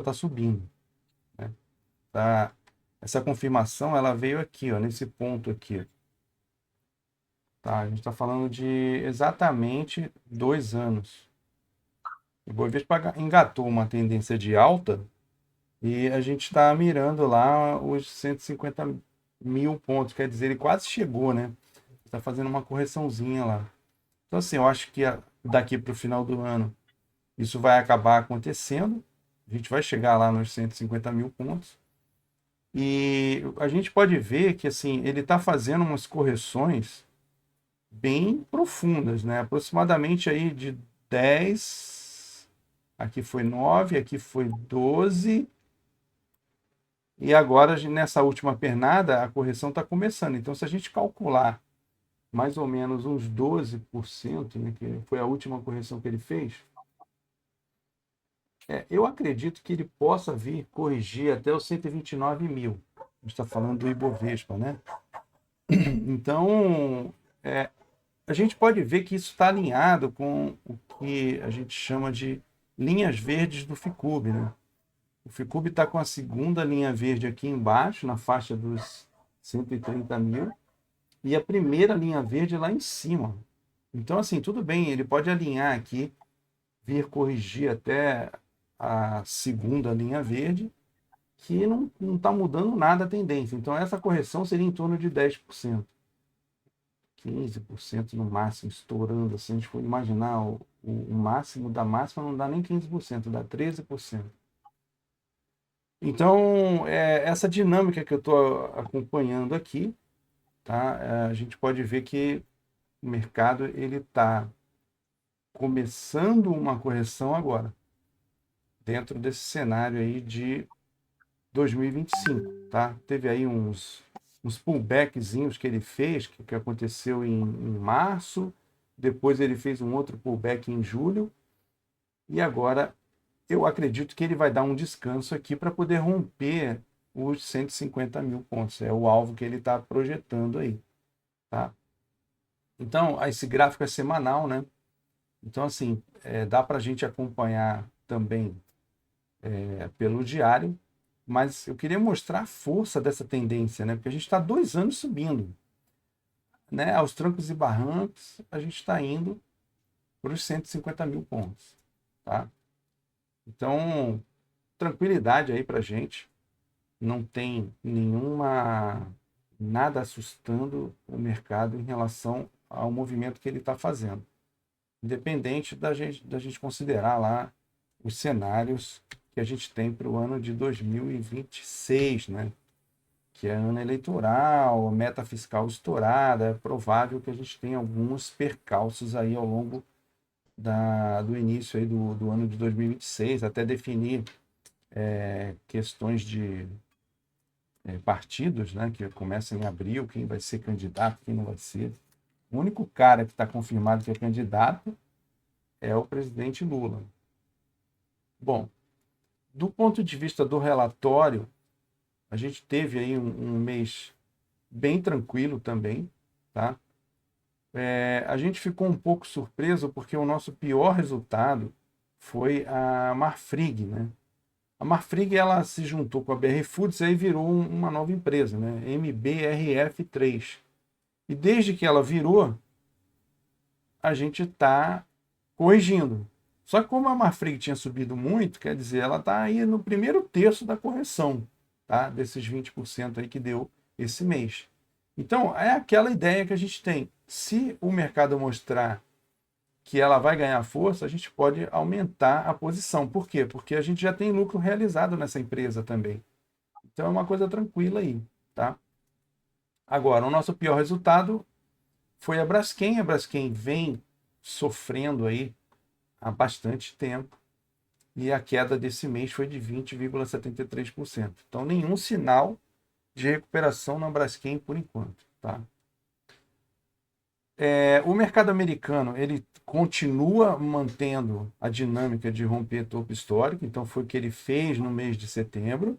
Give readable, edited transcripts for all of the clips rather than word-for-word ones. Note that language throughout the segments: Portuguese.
está subindo, né? Tá, essa confirmação ela veio aqui, ó, nesse ponto aqui. Tá? A gente está falando de exatamente 2 anos. O Bovespa engatou uma tendência de alta e a gente está mirando lá os 150 mil pontos. Quer dizer, ele quase chegou, né? Está fazendo uma correçãozinha lá. Então, assim, eu acho que daqui para o final do ano isso vai acabar acontecendo. A gente vai chegar lá nos 150 mil pontos. E a gente pode ver que assim ele está fazendo umas correções bem profundas, né? Aproximadamente aí de 10, aqui foi 9, aqui foi 12, e agora nessa última pernada a correção está começando. Então, se a gente calcular mais ou menos uns 12%, né, que foi a última correção que ele fez, eu acredito que ele possa vir corrigir até os 129 mil. A gente está falando do Ibovespa, né? Então, a gente pode ver que isso está alinhado com o que a gente chama de linhas verdes do Ficub, né? O Ficub está com a segunda linha verde aqui embaixo, na faixa dos 130 mil, e a primeira linha verde lá em cima. Então, assim, tudo bem, ele pode alinhar aqui, vir corrigir até a segunda linha verde, que não está mudando nada a tendência. Então, essa correção seria em torno de 10%. 15% no máximo, estourando. Assim, a gente for imaginar o máximo da máxima, não dá nem 15%, dá 13%. Então, essa dinâmica que eu estou acompanhando aqui, tá? A gente pode ver que o mercado ele está começando uma correção agora, dentro desse cenário aí de 2025, tá? Teve aí uns pullbackzinhos que ele fez, que aconteceu em março, depois ele fez um outro pullback em julho, e agora eu acredito que ele vai dar um descanso aqui para poder romper os 150 mil pontos. É o alvo que ele está projetando aí, tá? Então, esse gráfico é semanal, né? Então, assim, dá para a gente acompanhar também pelo diário, mas eu queria mostrar a força dessa tendência, né? Porque a gente está 2 anos subindo, né? Aos trancos e barrancos, a gente está indo para os 150 mil pontos, tá? Então, tranquilidade aí para a gente. Não tem nada assustando o mercado em relação ao movimento que ele está fazendo. Independente da gente considerar lá os cenários que a gente tem para o ano de 2026, né? Que é ano eleitoral, meta fiscal estourada, é provável que a gente tenha alguns percalços aí ao longo do início aí do ano de 2026, até definir questões de partidos, né, que começam em abril, quem vai ser candidato, quem não vai ser. O único cara que está confirmado que é candidato é o presidente Lula. Bom, do ponto de vista do relatório, a gente teve aí um mês bem tranquilo também, tá? A gente ficou um pouco surpreso porque o nosso pior resultado foi a Marfrig, né? A Marfrig ela se juntou com a BR Foods e aí virou uma nova empresa, né? MBRF3. E desde que ela virou, a gente está corrigindo. Só que como a Marfrig tinha subido muito, quer dizer, ela está aí no primeiro terço da correção, tá? Desses 20% aí que deu esse mês. Então, é aquela ideia que a gente tem. Se o mercado mostrar que ela vai ganhar força, a gente pode aumentar a posição. Por quê? Porque a gente já tem lucro realizado nessa empresa também. Então, é uma coisa tranquila aí, tá? Agora, o nosso pior resultado foi a Braskem. A Braskem vem sofrendo aí há bastante tempo e a queda desse mês foi de 20,73%. Então, nenhum sinal de recuperação na Braskem por enquanto, tá? O mercado americano ele continua mantendo a dinâmica de romper topo histórico, então foi o que ele fez no mês de setembro.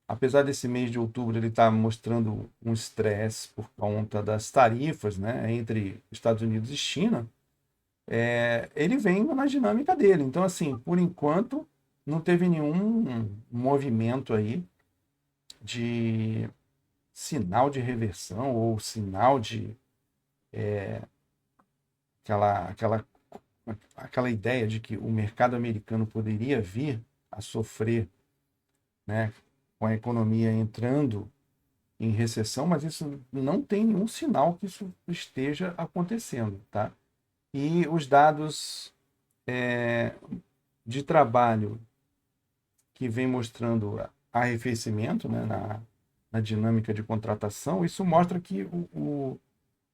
Apesar desse mês de outubro ele estar mostrando um estresse por conta das tarifas, né, entre Estados Unidos e China, ele vem na dinâmica dele. Então, assim, por enquanto, não teve nenhum movimento aí de sinal de reversão ou sinal de aquela aquela ideia de que o mercado americano poderia vir a sofrer, né, com a economia entrando em recessão, mas isso não tem nenhum sinal que isso esteja acontecendo, tá? E os dados de trabalho que vem mostrando arrefecimento, né, na dinâmica de contratação, isso mostra que o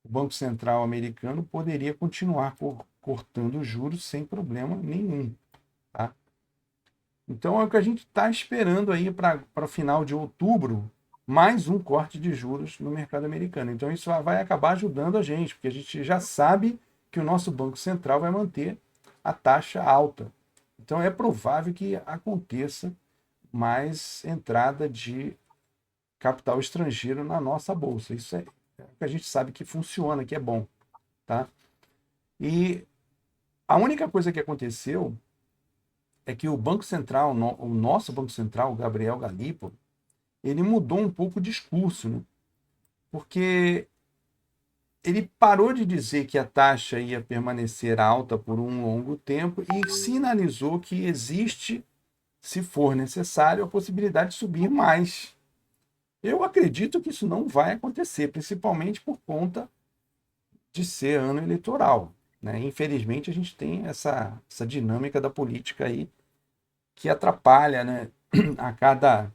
Banco Central americano poderia continuar cortando juros sem problema nenhum, tá? Então é o que a gente está esperando aí para o final de outubro, mais um corte de juros no mercado americano. Então isso vai acabar ajudando a gente, porque a gente já sabe que o nosso Banco Central vai manter a taxa alta. Então é provável que aconteça mais entrada de capital estrangeiro na nossa bolsa. Isso é o que a gente sabe que funciona, que é bom, tá? E a única coisa que aconteceu é que o Banco Central, o nosso Banco Central, o Gabriel Galípolo, ele mudou um pouco o discurso, né? Porque ele parou de dizer que a taxa ia permanecer alta por um longo tempo e sinalizou que existe, se for necessário, a possibilidade de subir mais. Eu acredito que isso não vai acontecer, principalmente por conta de ser ano eleitoral, né? Infelizmente, a gente tem essa dinâmica da política aí que atrapalha, né? A cada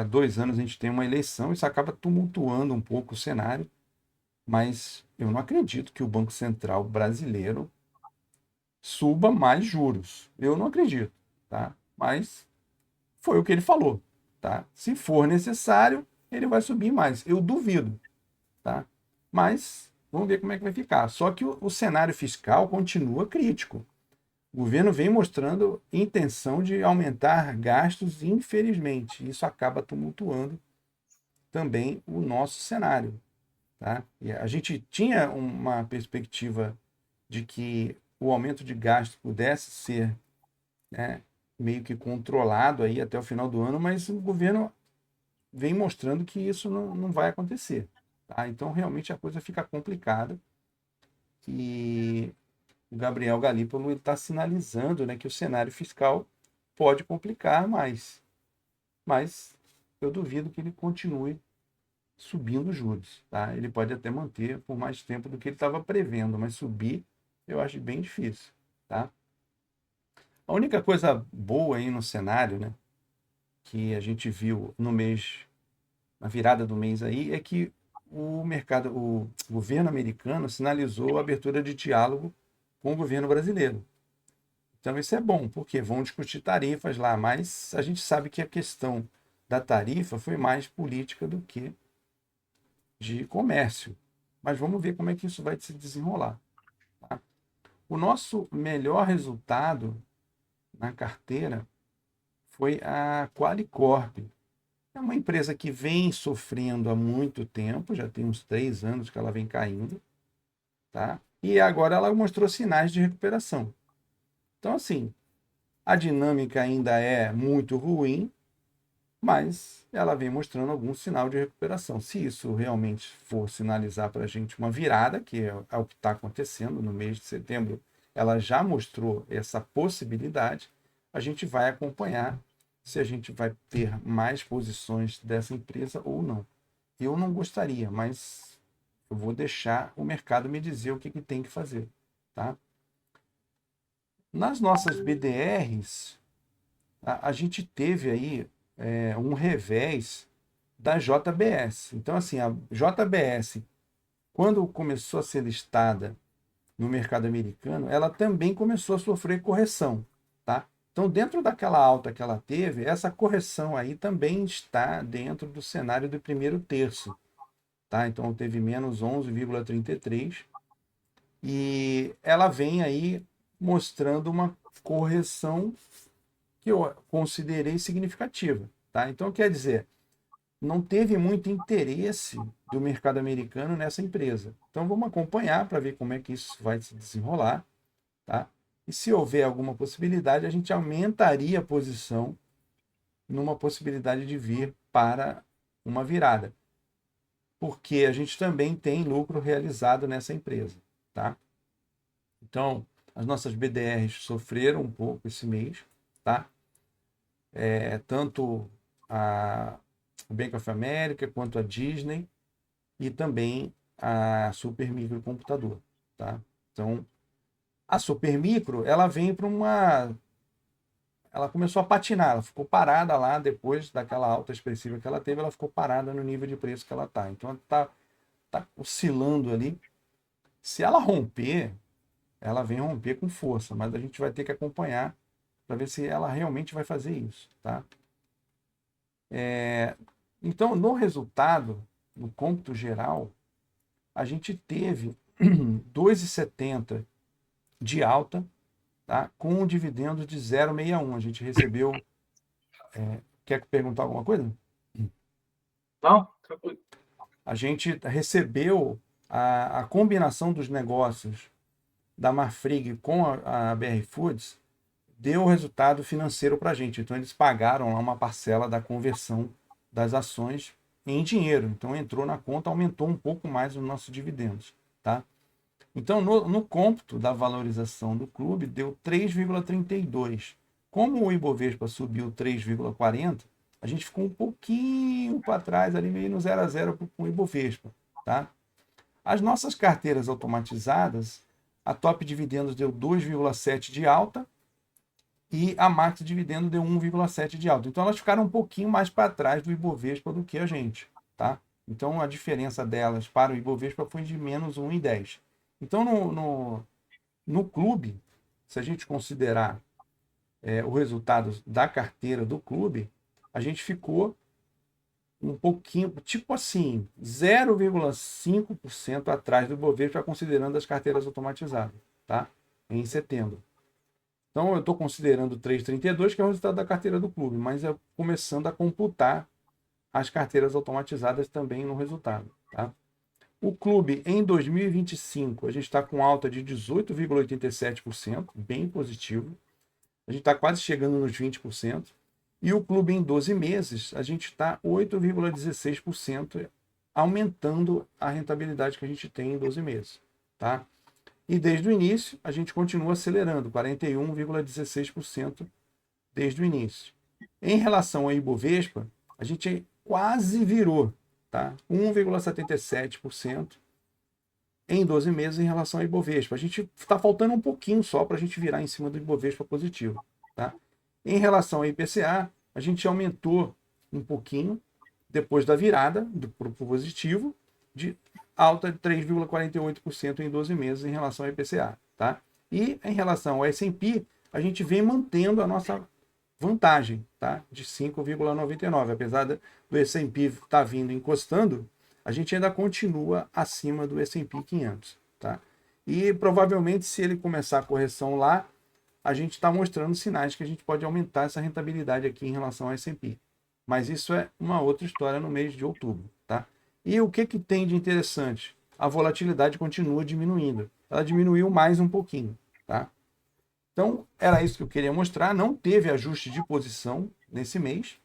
2 anos a gente tem uma eleição, isso acaba tumultuando um pouco o cenário, mas eu não acredito que o Banco Central brasileiro suba mais juros. Eu não acredito, tá? Mas foi o que ele falou, tá? Se for necessário, ele vai subir mais. Eu duvido, tá? Mas vamos ver como é que vai ficar. Só que o cenário fiscal continua crítico. O governo vem mostrando intenção de aumentar gastos, infelizmente. Isso acaba tumultuando também o nosso cenário, tá? E a gente tinha uma perspectiva de que o aumento de gastos pudesse ser, né, meio que controlado aí até o final do ano, mas o governo vem mostrando que isso não vai acontecer, tá? Então, realmente, a coisa fica complicada e o Gabriel Galípolo está sinalizando, né, que o cenário fiscal pode complicar mais, mas eu duvido que ele continue subindo os juros, tá? Ele pode até manter por mais tempo do que ele estava prevendo, mas subir eu acho bem difícil, tá? A única coisa boa aí no cenário, né, que a gente viu no mês, na virada do mês aí, é que o governo americano sinalizou a abertura de diálogo com o governo brasileiro. Então isso é bom, porque vão discutir tarifas lá, mas a gente sabe que a questão da tarifa foi mais política do que de comércio. Mas vamos ver como é que isso vai se desenrolar, tá? O nosso melhor resultado na carteira foi a Qualicorp. É uma empresa que vem sofrendo há muito tempo, já tem uns 3 anos que ela vem caindo, tá? E agora ela mostrou sinais de recuperação. Então, assim, a dinâmica ainda é muito ruim, mas ela vem mostrando algum sinal de recuperação. Se isso realmente for sinalizar para a gente uma virada, que é o que está acontecendo no mês de setembro, ela já mostrou essa possibilidade, a gente vai acompanhar se a gente vai ter mais posições dessa empresa ou não. Eu não gostaria, mas eu vou deixar o mercado me dizer o que tem que fazer, tá? Nas nossas BDRs, a gente teve aí um revés da JBS. Então, assim, a JBS, quando começou a ser listada no mercado americano, ela também começou a sofrer correção, tá? Então, dentro daquela alta que ela teve, essa correção aí também está dentro do cenário do primeiro terço, tá? Então, teve menos 11,33 e ela vem aí mostrando uma correção que eu considerei significativa, tá? Então, quer dizer, não teve muito interesse do mercado americano nessa empresa. Então, vamos acompanhar para ver como é que isso vai se desenrolar, tá? E se houver alguma possibilidade, a gente aumentaria a posição numa possibilidade de vir para uma virada. Porque a gente também tem lucro realizado nessa empresa, tá? Então, as nossas BDRs sofreram um pouco esse mês, tá? Tanto o Bank of America quanto a Disney e também a Super Micro Computador, tá? Então, a Super Micro, ela vem para ela começou a patinar, ela ficou parada lá depois daquela alta expressiva que ela teve, ela ficou parada no nível de preço que ela está. Então, ela tá oscilando ali. Se ela romper, ela vem romper com força, mas a gente vai ter que acompanhar para ver se ela realmente vai fazer isso, tá? Então, no resultado, no cômputo geral, a gente teve 2,70 de alta, tá? Com um dividendo de 0,61. A gente recebeu. Quer perguntar alguma coisa? Não, tranquilo. A gente recebeu a combinação dos negócios da Marfrig com a BR Foods, deu resultado financeiro para a gente. Então, eles pagaram lá uma parcela da conversão das ações em dinheiro. Então, entrou na conta, aumentou um pouco mais os nossos dividendos, tá? Então, no cômputo da valorização do clube, deu 3,32. Como o Ibovespa subiu 3,40, a gente ficou um pouquinho para trás, ali meio no 0 a 0 com o Ibovespa, tá? As nossas carteiras automatizadas, a Top Dividendos deu 2,7 de alta e a Max Dividendo deu 1,7 de alta. Então, elas ficaram um pouquinho mais para trás do Ibovespa do que a gente, tá? Então, a diferença delas para o Ibovespa foi de menos 1,10. Então, no clube, se a gente considerar o resultado da carteira do clube, a gente ficou um pouquinho, tipo assim, 0,5% atrás do Ibovespa, considerando as carteiras automatizadas, tá? Em setembro. Então, eu estou considerando 3,32, que é o resultado da carteira do clube, mas é começando a computar as carteiras automatizadas também no resultado, tá? O clube, em 2025, a gente está com alta de 18,87%, bem positivo. A gente está quase chegando nos 20%. E o clube, em 12 meses, a gente está 8,16%, aumentando a rentabilidade que a gente tem em 12 meses. Tá? E desde o início, a gente continua acelerando, 41,16% desde o início. Em relação ao Ibovespa, a gente quase virou, tá? 1,77% em 12 meses em relação ao Ibovespa. A gente está faltando um pouquinho só para a gente virar em cima do Ibovespa positivo. Tá? Em relação ao IPCA, a gente aumentou um pouquinho depois da virada para o positivo, de alta de 3,48% em 12 meses em relação ao IPCA. Tá? E em relação ao S&P, a gente vem mantendo a nossa vantagem, tá? De 5,99. Apesar do S&P estar vindo encostando, a gente ainda continua acima do S&P 500, tá? E provavelmente, se ele começar a correção lá, a gente está mostrando sinais que a gente pode aumentar essa rentabilidade aqui em relação ao S&P. Mas isso é uma outra história no mês de outubro, tá? E o que tem de interessante? A volatilidade continua diminuindo. Ela diminuiu mais um pouquinho, tá? Então, era isso que eu queria mostrar. Não teve ajuste de posição nesse mês,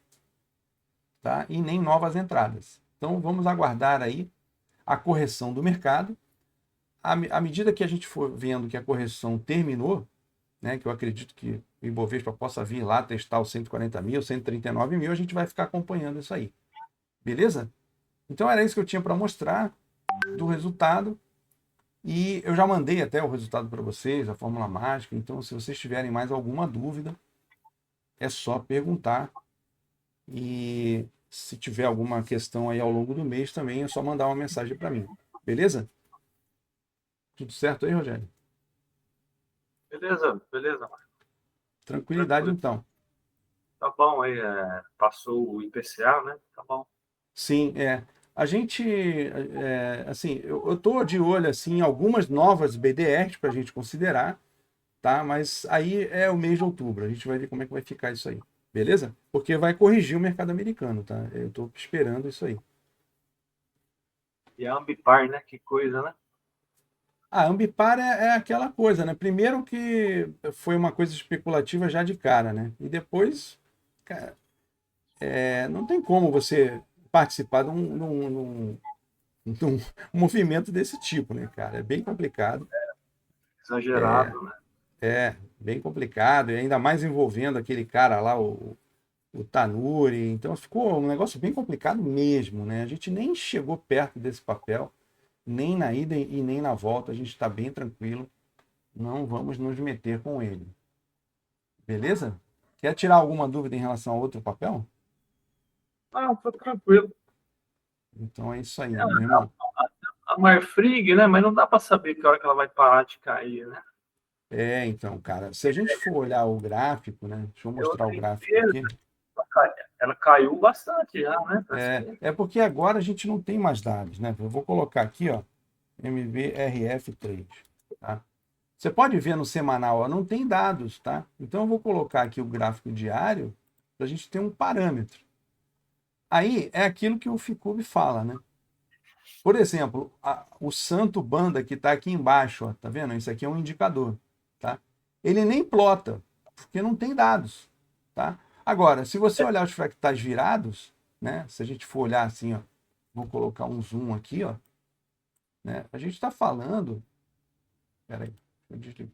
tá? E nem novas entradas. Então, vamos aguardar aí a correção do mercado. À medida que a gente for vendo que a correção terminou, né, que eu acredito que o Ibovespa possa vir lá testar os 140 mil, 139 mil, a gente vai ficar acompanhando isso aí. Beleza? Então, era isso que eu tinha para mostrar do resultado. E eu já mandei até o resultado para vocês, a fórmula mágica. Então, se vocês tiverem mais alguma dúvida, é só perguntar. E se tiver alguma questão aí ao longo do mês também, é só mandar uma mensagem para mim. Beleza? Tudo certo aí, Rogério? Beleza, beleza. Tranquilidade, Tranquilo. então. Tá bom aí, passou o IPCA, né? Tá bom. Sim, a gente, assim, eu tô de olho, assim, em algumas novas BDRs para a gente considerar, tá? Mas aí é o mês de outubro, a gente vai ver como é que vai ficar isso aí. Beleza? Porque vai corrigir o mercado americano, tá? Eu tô esperando isso aí. E a Ambipar, né? Que coisa, né? A Ambipar é aquela coisa, né? Primeiro que foi uma coisa especulativa já de cara, né? E depois, cara, não tem como você participar de um movimento desse tipo, né, cara? É bem complicado. Exagerado, né? É, bem complicado, e ainda mais envolvendo aquele cara lá, o Tanuri. Então ficou um negócio bem complicado mesmo, né? A gente nem chegou perto desse papel, nem na ida e nem na volta. A gente está bem tranquilo. Não vamos nos meter com ele. Beleza? Quer tirar alguma dúvida em relação a outro papel? Ah, foi tranquilo. Então é isso aí, meu irmão. A Marfrig, né? Mas não dá para saber que hora que ela vai parar de cair, né? Então, cara, se a gente for olhar o gráfico, né? Deixa eu Eu mostrar o tenho gráfico certeza, aqui. ela caiu bastante já, né? Parece que É porque agora a gente não tem mais dados, né? Eu vou colocar aqui, ó, MBRF3, tá? Você pode ver no semanal, ó, não tem dados, tá? Então eu vou colocar aqui o gráfico diário para a gente ter um parâmetro. Aí é aquilo que o Ficube fala, né? Por exemplo, o Santo Banda que está aqui embaixo, ó, tá vendo? Isso aqui é um indicador, tá? Ele nem plota, porque não tem dados, tá? Agora, se você olhar os fractais virados, né? Se a gente for olhar assim, ó, vou colocar um zoom aqui, ó, né? A gente está falando, peraí, deixa eu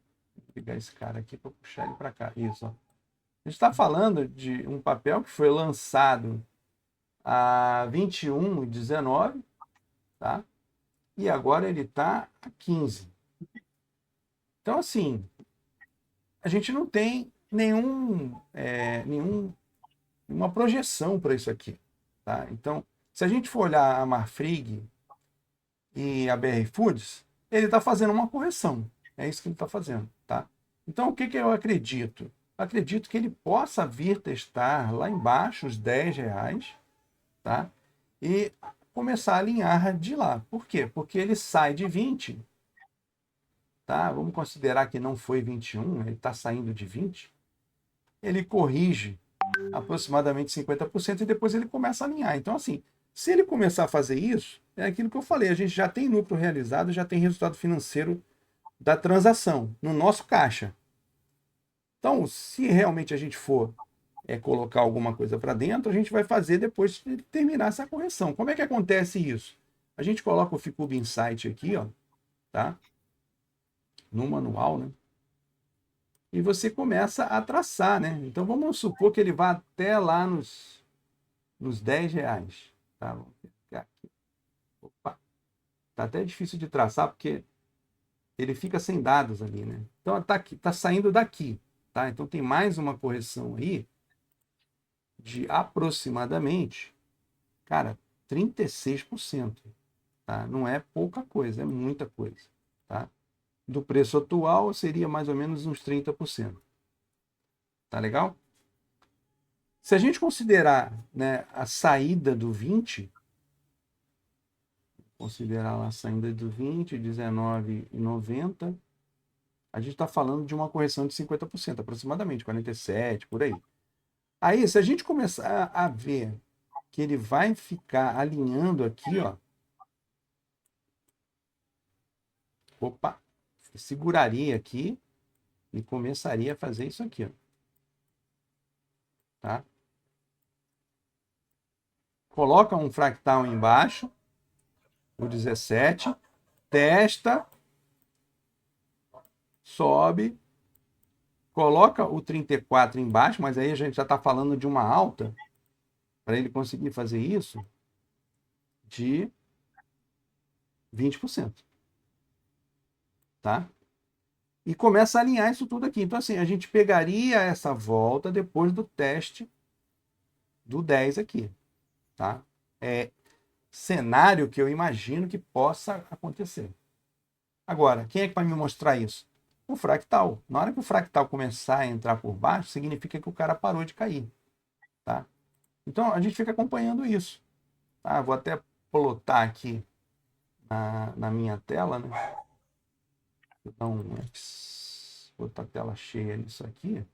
desligar esse cara aqui para puxar ele para cá, isso, ó. A gente está falando de um papel que foi lançado a 21/19, tá? E agora ele está a 15. Então, assim, a gente não tem nenhuma projeção para isso aqui. Tá? Então, se a gente for olhar a Marfrig e a BR Foods, ele está fazendo uma correção. É isso que ele está fazendo. Tá? Então, o que, que eu acredito? Acredito que ele possa vir testar lá embaixo os R$ 10, tá? E começar a alinhar de lá. Por quê? Porque ele sai de 20, tá? Vamos considerar que não foi 21, ele está saindo de 20. Ele corrige aproximadamente 50% e depois ele começa a alinhar. Então, assim, se ele começar a fazer isso, é aquilo que eu falei, a gente já tem lucro realizado, já tem resultado financeiro da transação no nosso caixa. Então, se realmente a gente for colocar alguma coisa para dentro, a gente vai fazer depois de terminar essa correção. Como é que acontece isso? A gente coloca o Ficube Insight aqui, ó, tá? No manual, né? E você começa a traçar, né? Então vamos supor que ele vá até lá nos R$ 10. Tá? Vamos pegar aqui. Opa, tá até difícil de traçar porque ele fica sem dados ali, né? Então tá, aqui, tá saindo daqui, tá? Então tem mais uma correção aí de aproximadamente, cara, 36%, tá? Não é pouca coisa, é muita coisa, tá? Do preço atual seria mais ou menos uns 30%. Tá legal? Se a gente considerar, né, a saída do 20, considerar lá a saída do 20, 19,90, a gente está falando de uma correção de 50%, aproximadamente, 47%, por aí. Aí, se a gente começar a ver que ele vai ficar alinhando aqui, ó, opa, seguraria aqui e começaria a fazer isso aqui, ó, tá? Coloca um fractal embaixo, o 17, testa, sobe, coloca o 34 embaixo, mas aí a gente já está falando de uma alta, para ele conseguir fazer isso, de 20%, tá? E começa a alinhar isso tudo aqui. Então, assim, a gente pegaria essa volta depois do teste do 10 aqui, tá? É cenário que eu imagino que possa acontecer. Agora, quem é que vai me mostrar isso? O fractal. Na hora que o fractal começar a entrar por baixo, significa que o cara parou de cair, tá? Então, a gente fica acompanhando isso. Tá? Vou até plotar aqui na minha tela, né? Vou dar um X, botar a tela cheia nisso aqui.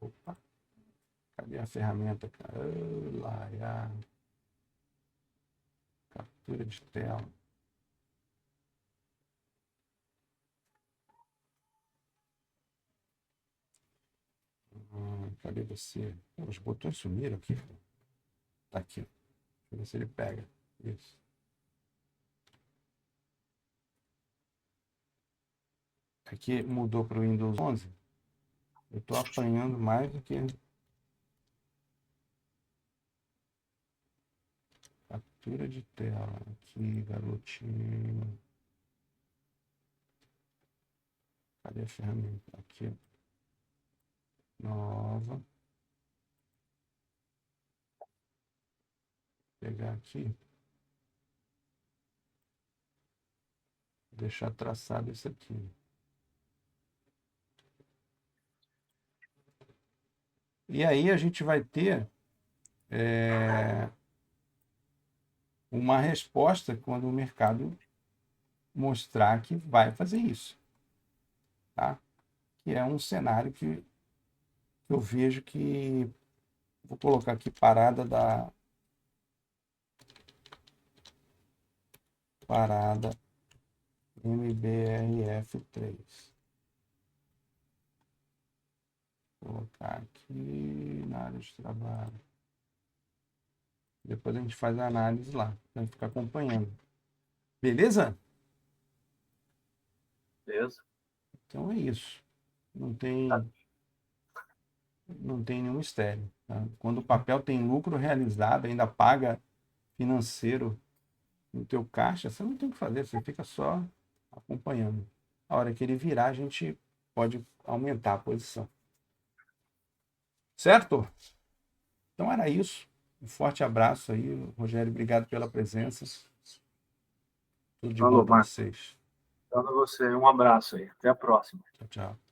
Opa, cadê a ferramenta, cara? Lá, já. Captura de tela. Cadê você? Os botões sumiram aqui. Tá aqui. Deixa eu ver se ele pega. Isso. Aqui mudou para o Windows 11. Eu estou apanhando mais do que... Captura de tela. Aqui, garotinho. Cadê a ferramenta? Aqui. Nova. Vou pegar aqui. Deixar traçado isso aqui. E aí a gente vai ter uma resposta quando o mercado mostrar que vai fazer isso. Tá? Que é um cenário que eu vejo que... Vou colocar aqui parada MBRF3. Vou colocar aqui na área de trabalho. Depois a gente faz a análise lá, para ficar acompanhando. Beleza? Beleza. Então é isso. Não tem nenhum mistério. Tá? Quando o papel tem lucro realizado, ainda paga financeiro no teu caixa, você não tem o que fazer, você fica só acompanhando. A hora que ele virar, a gente pode aumentar a posição. Certo? Então era isso. Um forte abraço aí, Rogério. Obrigado pela presença. Tudo de bom para vocês. Para você. Um abraço aí. Até a próxima. Tchau, tchau.